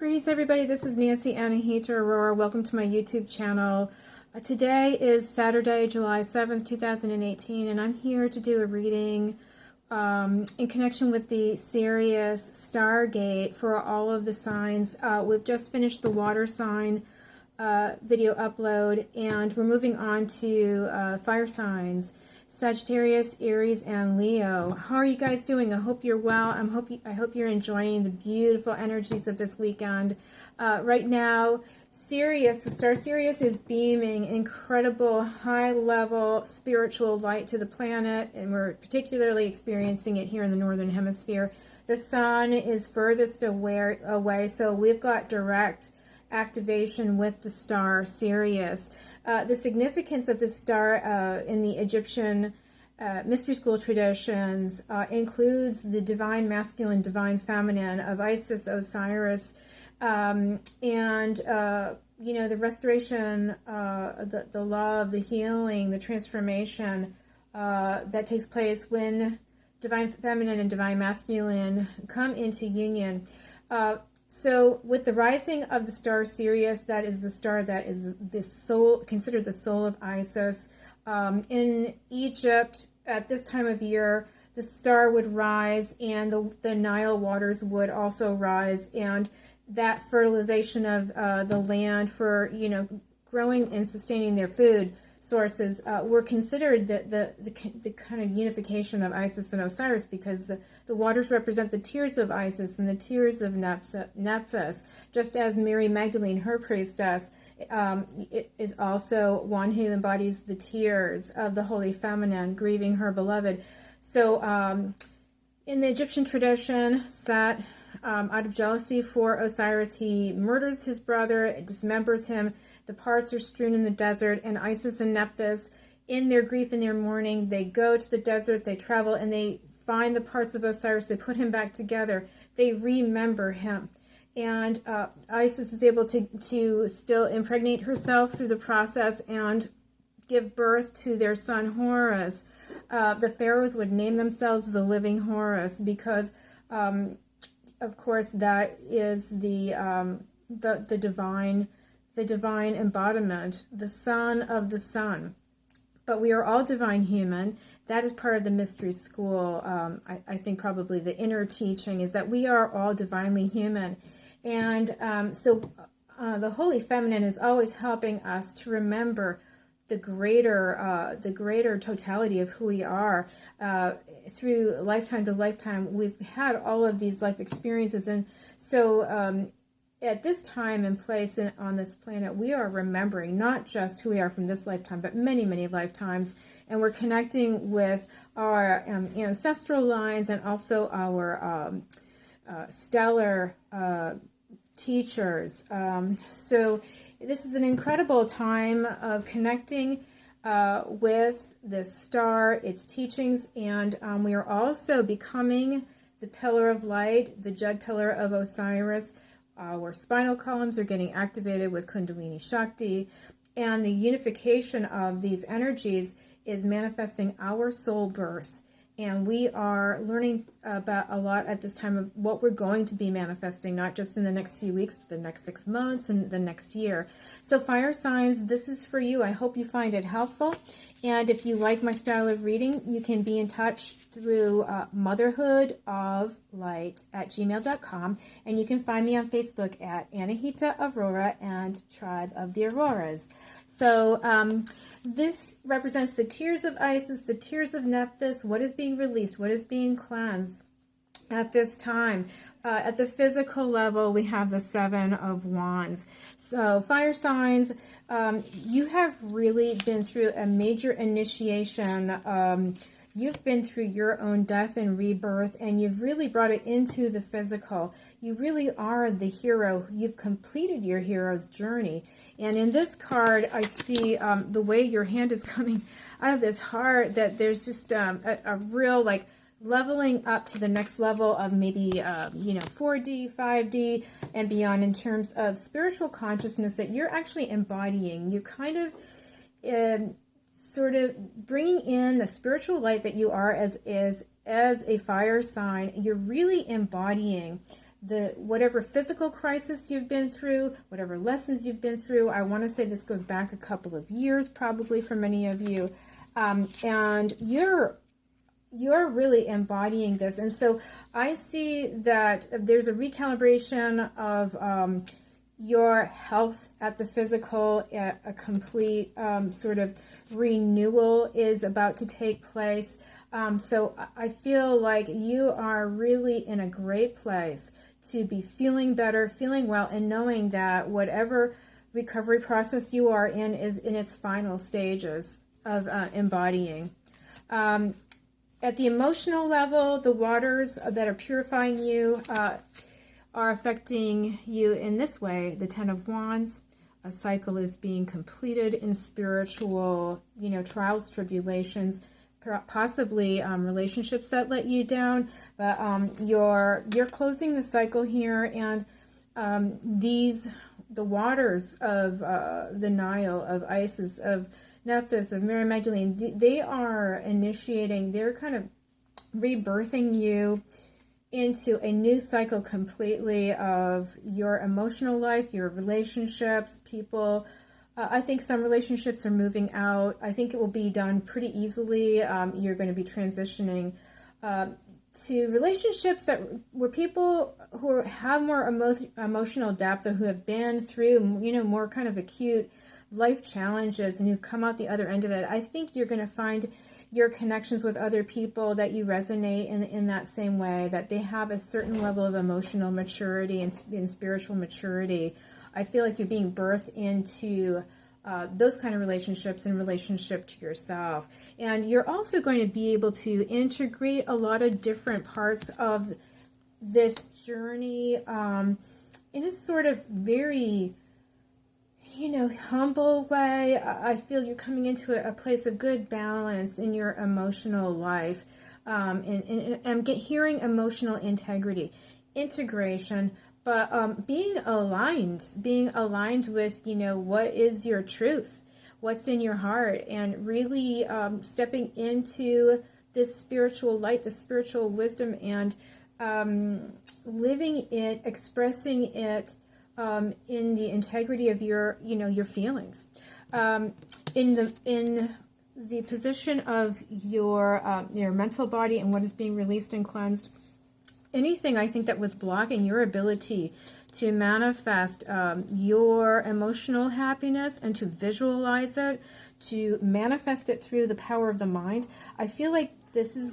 Greetings everybody, this is Nancy Anahita Aurora. Welcome to my YouTube channel. Today is Saturday, July 7th, 2018, and I'm here to do a reading in connection with the Sirius Stargate for all of the signs. We've just finished the water sign video upload, and we're moving on to fire signs. Sagittarius, Aries, and Leo. How are you guys doing? I hope you're well. I hope you're enjoying the beautiful energies of this weekend. Right now, Sirius, the star Sirius, is beaming incredible high-level spiritual light to the planet, and we're particularly experiencing it here in the Northern Hemisphere. The sun is furthest away, so we've got direct activation with the star Sirius. The significance of this star in the Egyptian mystery school traditions includes the divine masculine, divine feminine of Isis, Osiris, and the restoration, the law of the healing, the transformation that takes place when divine feminine and divine masculine come into union. So with the rising of the star Sirius, that is the star that is the soul, considered the soul of Isis. In Egypt, at this time of year, the star would rise, and the Nile waters would also rise, and that fertilization of the land for growing and sustaining their food sources were considered the kind of unification of Isis and Osiris, because the waters represent the tears of Isis and the tears of Nephthys, just as Mary Magdalene, her priestess, is also one who embodies the tears of the Holy Feminine, grieving her beloved. So in the Egyptian tradition, Set, out of jealousy for Osiris, he murders his brother, dismembers him. The parts are strewn in the desert, and Isis and Nephthys, in their grief and their mourning, they go to the desert, they travel, and they find the parts of Osiris, they put him back together, they remember him. And Isis is able to still impregnate herself through the process and give birth to their son Horus. The pharaohs would name themselves the living Horus because, of course, that is the divine embodiment, the son of the sun. But we are all divine human. That is part of the mystery school. I think probably the inner teaching is that we are all divinely human. And so the Holy Feminine is always helping us to remember the greater totality of who we are. Through lifetime to lifetime, we've had all of these life experiences. And so at this time and place on this planet, we are remembering not just who we are from this lifetime, but many, many lifetimes. And we're connecting with our ancestral lines and also our stellar teachers. So this is an incredible time of connecting with this star, its teachings, and we are also becoming the pillar of light, the Jed pillar of Osiris. Our spinal columns are getting activated with Kundalini Shakti, and the unification of these energies is manifesting our soul birth. And we are learning about a lot at this time of what we're going to be manifesting, not just in the next few weeks, but the next 6 months and the next year. So fire signs, this is for you. I hope you find it helpful. And if you like my style of reading, you can be in touch through motherhoodoflight@gmail.com. And you can find me on Facebook at Anahita Aurora and Tribe of the Auroras. So this represents the tears of Isis, the tears of Nephthys, what is being released, what is being cleansed at this time. At the physical level, we have the Seven of Wands. So fire signs, you have really been through a major initiation. You've been through your own death and rebirth, and you've really brought it into the physical. You really are the hero. You've completed your hero's journey. And in this card, I see the way your hand is coming out of this heart, that there's just a real, like, leveling up to the next level of maybe 4D, 5D, and beyond in terms of spiritual consciousness that you're actually embodying. You're kind of sort of bringing in the spiritual light that you are as a fire sign. You're really embodying whatever physical crisis you've been through, whatever lessons you've been through. I want to say this goes back a couple of years, probably for many of you, and you're really embodying this. And so I see that there's a recalibration of your health at the physical. A complete sort of renewal is about to take place. So I feel like you are really in a great place to be feeling better, feeling well, and knowing that whatever recovery process you are in is in its final stages of embodying. At the emotional level, the waters that are purifying you are affecting you in this way. The Ten of Wands, a cycle is being completed in spiritual, trials, tribulations, possibly relationships that let you down, but you're closing the cycle here, and the waters of the Nile, of Isis, of Nephthys, of Mary Magdalene, they are initiating, they're kind of rebirthing you into a new cycle completely of your emotional life, your relationships, people. I think some relationships are moving out. I think it will be done pretty easily. You're going to be transitioning to relationships where people who have more emotional depth, or who have been through, more kind of acute life challenges and who've come out the other end of it. I think you're going to find your connections with other people that you resonate in that same way, that they have a certain level of emotional maturity and spiritual maturity. I feel like you're being birthed into those kind of relationships in relationship to yourself. And you're also going to be able to integrate a lot of different parts of this journey in a sort of very, humble way. I feel you're coming into a place of good balance in your emotional life. And I'm hearing emotional integrity, integration, but being aligned with, what is your truth, what's in your heart, and really stepping into this spiritual light, this spiritual wisdom, and living it, expressing it in the integrity of your feelings. In the position of your mental body and what is being released and cleansed, anything I think that was blocking your ability to manifest your emotional happiness and to visualize it, to manifest it through the power of the mind, I feel like this is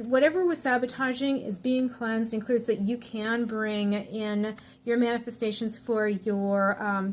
whatever was sabotaging is being cleansed and cleared, so that you can bring in your manifestations for your,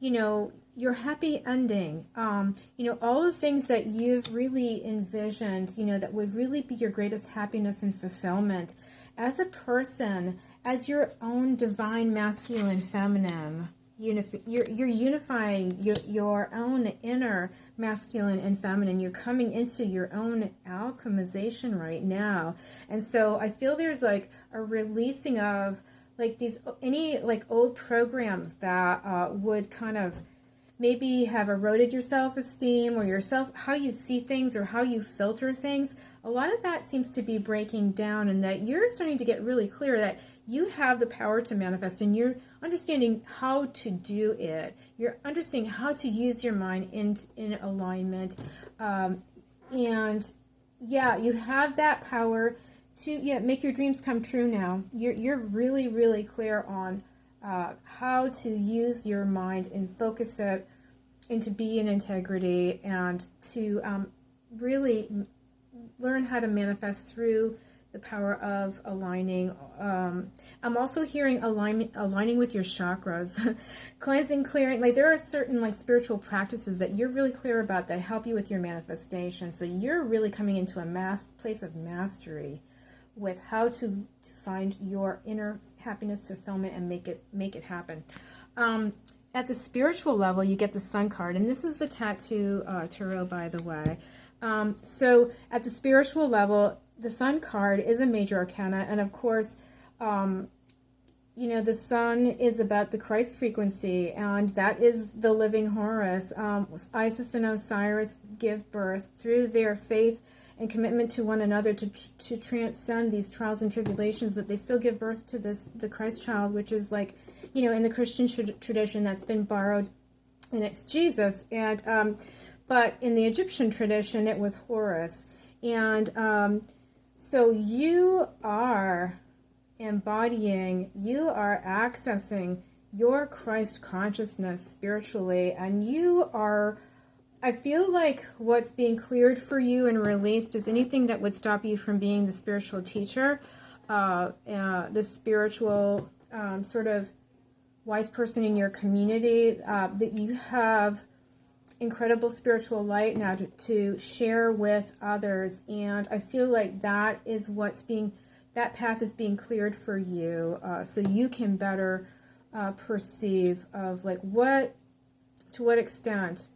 your happy ending. All the things that you've really envisioned, that would really be your greatest happiness and fulfillment as a person, as your own divine masculine feminine. You're unifying your own inner masculine and feminine. You're coming into your own alchemization right now. And so I feel there's like a releasing of any old programs that would kind of maybe have eroded your self-esteem or how you see things or how you filter things. A lot of that seems to be breaking down, and that you're starting to get really clear that you have the power to manifest, and you're understanding how to do it. You're understanding how to use your mind in alignment. You have that power to make your dreams come true now. You're really, really clear on how to use your mind and focus it into be in integrity, and to really learn how to manifest through the power of aligning. I'm also hearing aligning with your chakras, cleansing, clearing. There are certain spiritual practices that you're really clear about that help you with your manifestation. So you're really coming into a place of mastery with how to find your inner happiness, fulfillment, and make it happen. At the spiritual level, you get the Sun card, and this is the Tattoo Tarot, by the way. So at the spiritual level, the Sun card is a major arcana, and of course, the Sun is about the Christ frequency, and that is the living Horus. Isis and Osiris give birth through their faith and commitment to one another to transcend these trials and tribulations, that they still give birth to the Christ child, which is like, in the Christian tradition that's been borrowed, and it's Jesus. And but in the Egyptian tradition, it was Horus. And so you are embodying, you are accessing your Christ consciousness spiritually, and you are, I feel like what's being cleared for you and released is anything that would stop you from being the spiritual teacher, the spiritual sort of wise person in your community, that you have incredible spiritual light now to share with others. And I feel like that is that path is being cleared for you, so you can better perceive of like to what extent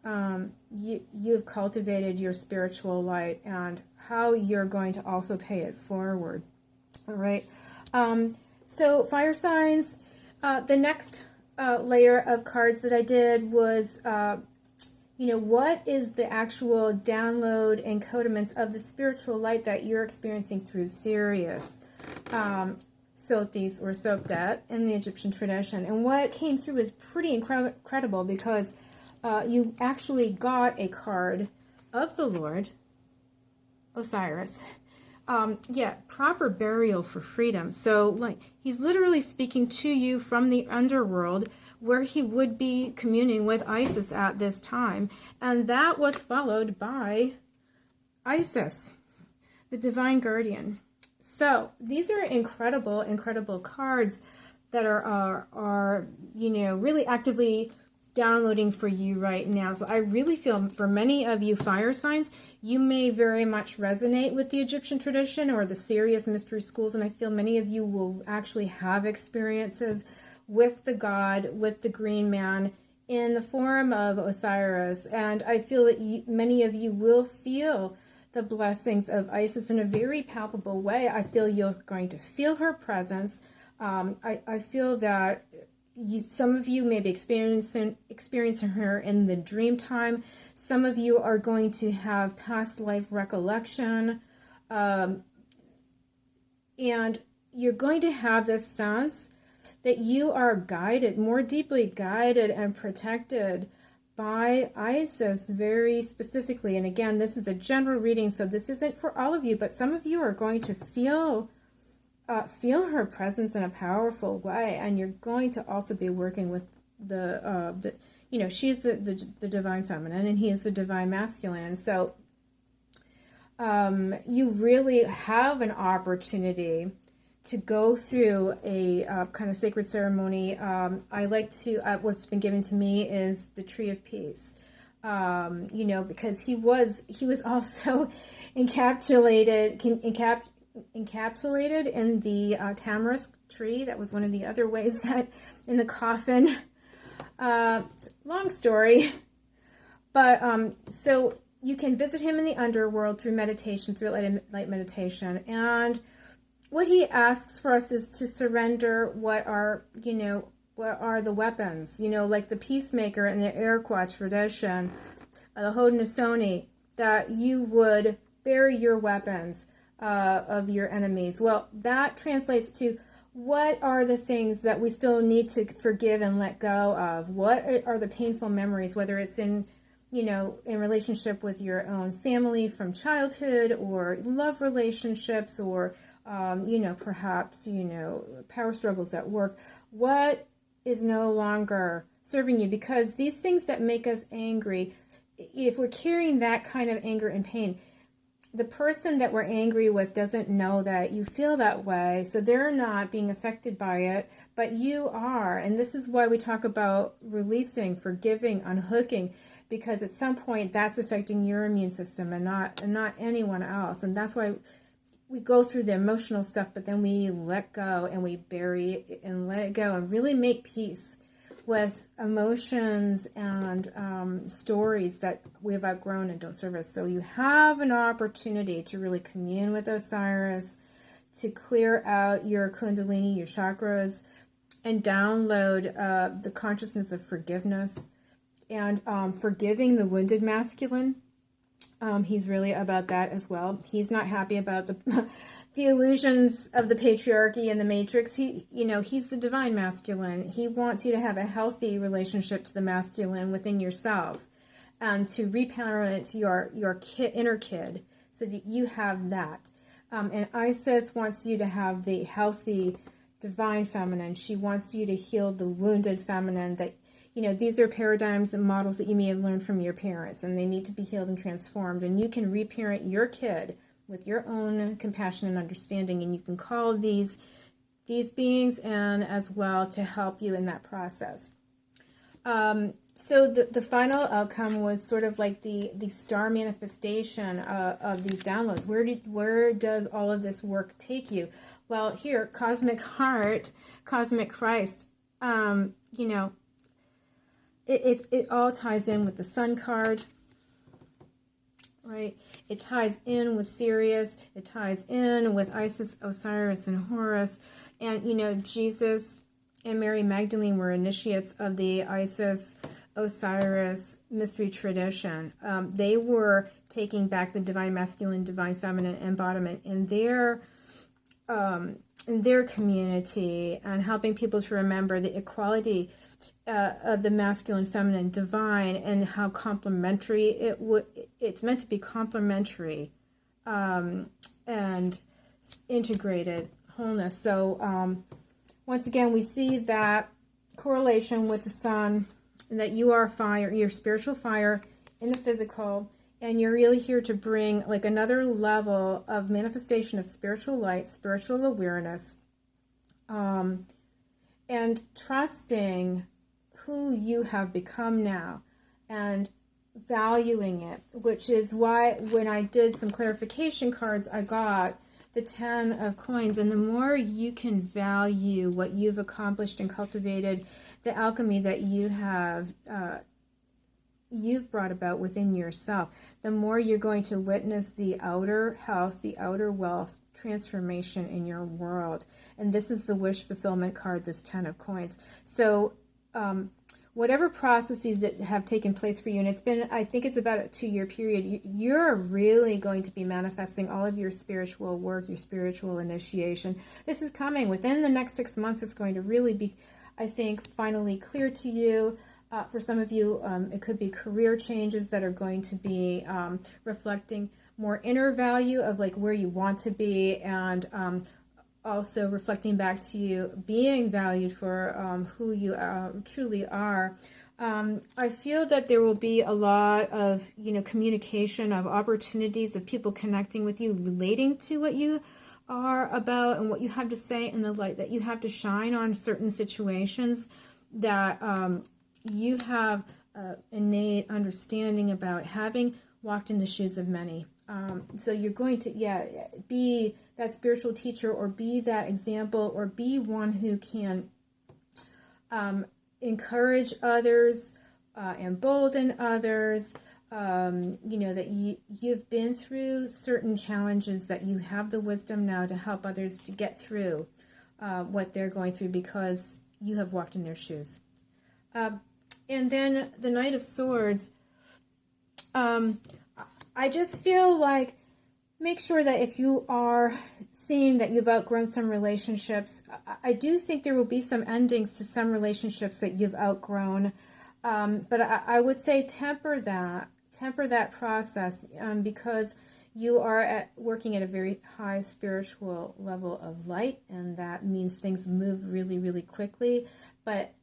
you've cultivated your spiritual light and how you're going to also pay it forward. All right. So fire signs, the next layer of cards that I did was, what is the actual download and codiments of the spiritual light that you're experiencing through Sirius, Sothis, or Sopdet in the Egyptian tradition. And what came through is pretty incredible, because you actually got a card of the Lord, Osiris. Proper burial for freedom. So, like, he's literally speaking to you from the underworld, where he would be communing with Isis at this time. And that was followed by Isis, the divine guardian. So these are incredible, incredible cards that are really actively downloading for you right now. So I really feel for many of you fire signs, you may very much resonate with the Egyptian tradition or the Sirius mystery schools, and I feel many of you will actually have experiences with the god, with the green man, in the form of Osiris. And I feel that many of you will feel the blessings of Isis in a very palpable way. I feel you're going to feel her presence. I feel that some of you may be experiencing her in the dream time. Some of you are going to have past life recollection. And you're going to have this sense that you are guided, more deeply guided and protected by Isis very specifically. And again, this is a general reading, so this isn't for all of you, but some of you are going to feel her presence in a powerful way, and you're going to also be working with she's the divine feminine, and he is the divine masculine. So you really have an opportunity to go through a kind of sacred ceremony. I like to, what's been given to me is the Tree of Peace. Because he was also encapsulated in the tamarisk tree. That was one of the other ways that in the coffin. Long story. But so you can visit him in the underworld through meditation, through light meditation. And what he asks for us is to surrender what are the weapons, like the peacemaker and the Iroquois tradition, the Haudenosaunee, that you would bury your weapons of your enemies. Well, that translates to what are the things that we still need to forgive and let go of? What are the painful memories, whether it's in relationship with your own family from childhood, or love relationships, or perhaps, power struggles at work. What is no longer serving you? Because these things that make us angry, if we're carrying that kind of anger and pain, the person that we're angry with doesn't know that you feel that way, so they're not being affected by it, but you are. And this is why we talk about releasing, forgiving, unhooking, because at some point that's affecting your immune system and not anyone else. And that's why we go through the emotional stuff, but then we let go and we bury it and let it go and really make peace with emotions and stories that we have outgrown and don't serve us. So you have an opportunity to really commune with Osiris, to clear out your kundalini, your chakras, and download the consciousness of forgiveness and forgiving the wounded masculine. He's really about that as well. He's not happy about the the illusions of the patriarchy and the matrix. He's the divine masculine. He wants you to have a healthy relationship to the masculine within yourself, and to reparent your inner kid, so that you have that. And Isis wants you to have the healthy divine feminine. She wants you to heal the wounded feminine. That these are paradigms and models that you may have learned from your parents, and they need to be healed and transformed. And you can reparent your kid with your own compassion and understanding, and you can call these beings in as well to help you in that process. So the final outcome was sort of like the star manifestation of these downloads. Where does all of this work take you? Well, here, Cosmic Heart, Cosmic Christ, it all ties in with the Sun card, right? It ties in with Sirius. It ties in with Isis, Osiris, and Horus. And, Jesus and Mary Magdalene were initiates of the Isis, Osiris mystery tradition. They were taking back the divine masculine, divine feminine embodiment in their community, and helping people to remember the equality of the masculine, feminine, divine, and how complementary it's meant to be complementary and integrated wholeness. So once again, we see that correlation with the sun, and that you are fire, you're spiritual fire in the physical, and you're really here to bring like another level of manifestation of spiritual light, spiritual awareness, and trusting who you have become now, and valuing it, which is why when I did some clarification cards, I got the 10 of coins. And the more you can value what you've accomplished and cultivated, the alchemy that you have you've brought about within yourself, the more you're going to witness the outer health, the outer wealth transformation in your world. And this is the wish fulfillment card, this 10 of coins. So whatever processes that have taken place for you, and it's been, I think it's about a 2-year period, you're really going to be manifesting all of your spiritual work, your spiritual initiation. This is coming within the next 6 months. It's going to really be, I think, finally clear to you. For some of you, it could be career changes that are going to be reflecting more inner value of like where you want to be, and also reflecting back to you being valued for who you truly are. I feel that there will be a lot of communication, of opportunities, of people connecting with you, relating to what you are about and what you have to say, and the light that you have to shine on certain situations that you have innate understanding about, having walked in the shoes of many. So you're going to, be that spiritual teacher, or be that example, or be one who can encourage others, embolden others, that you've been through certain challenges, that you have the wisdom now to help others to get through what they're going through, because you have walked in their shoes. And then the Knight of Swords, I just feel like, make sure that if you are seeing that you've outgrown some relationships, I do think there will be some endings to some relationships that you've outgrown. But I would say temper that process, because you are working at a very high spiritual level of light, and that means things move really, really quickly. But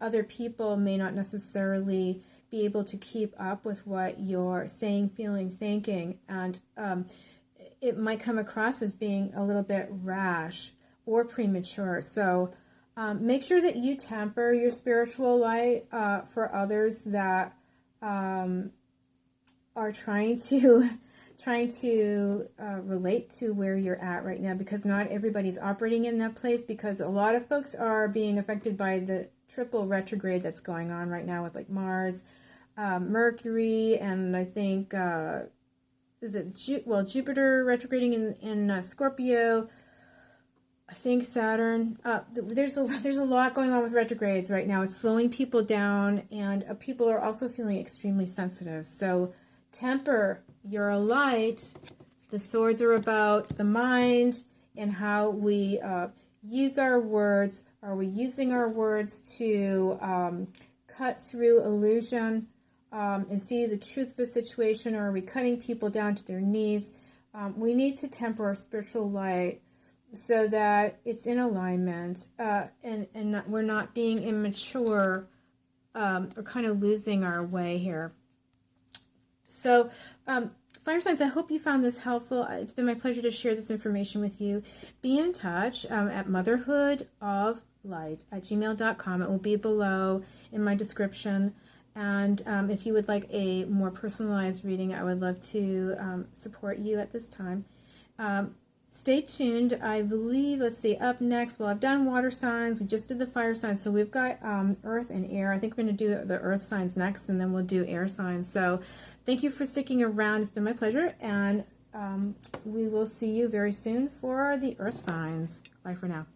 other people may not necessarily be able to keep up with what you're saying, feeling, thinking, and it might come across as being a little bit rash or premature. So make sure that you temper your spiritual light for others that are trying to relate to where you're at right now, because not everybody's operating in that place, because a lot of folks are being affected by the triple retrograde that's going on right now with like Mars, Mercury, and I think Jupiter retrograding in Scorpio. I think Saturn. There's a lot going on with retrogrades right now. It's slowing people down, and people are also feeling extremely sensitive. So temper your light. The swords are about the mind and how we use our words. Are we using our words to cut through illusion and see the truth of a situation, or are we cutting people down to their knees? We need to temper our spiritual light so that it's in alignment and that we're not being immature or kind of losing our way here. So, fire signs, I hope you found this helpful. It's been my pleasure to share this information with you. Be in touch at motherhoodoflight@gmail.com. It will be below in my description. And if you would like a more personalized reading, I would love to support you at this time. Stay tuned. I believe, let's see, up next, well, I've done water signs. We just did the fire signs. So we've got earth and air. I think we're going to do the earth signs next, and then we'll do air signs. So thank you for sticking around. It's been my pleasure. And we will see you very soon for the earth signs. Bye for now.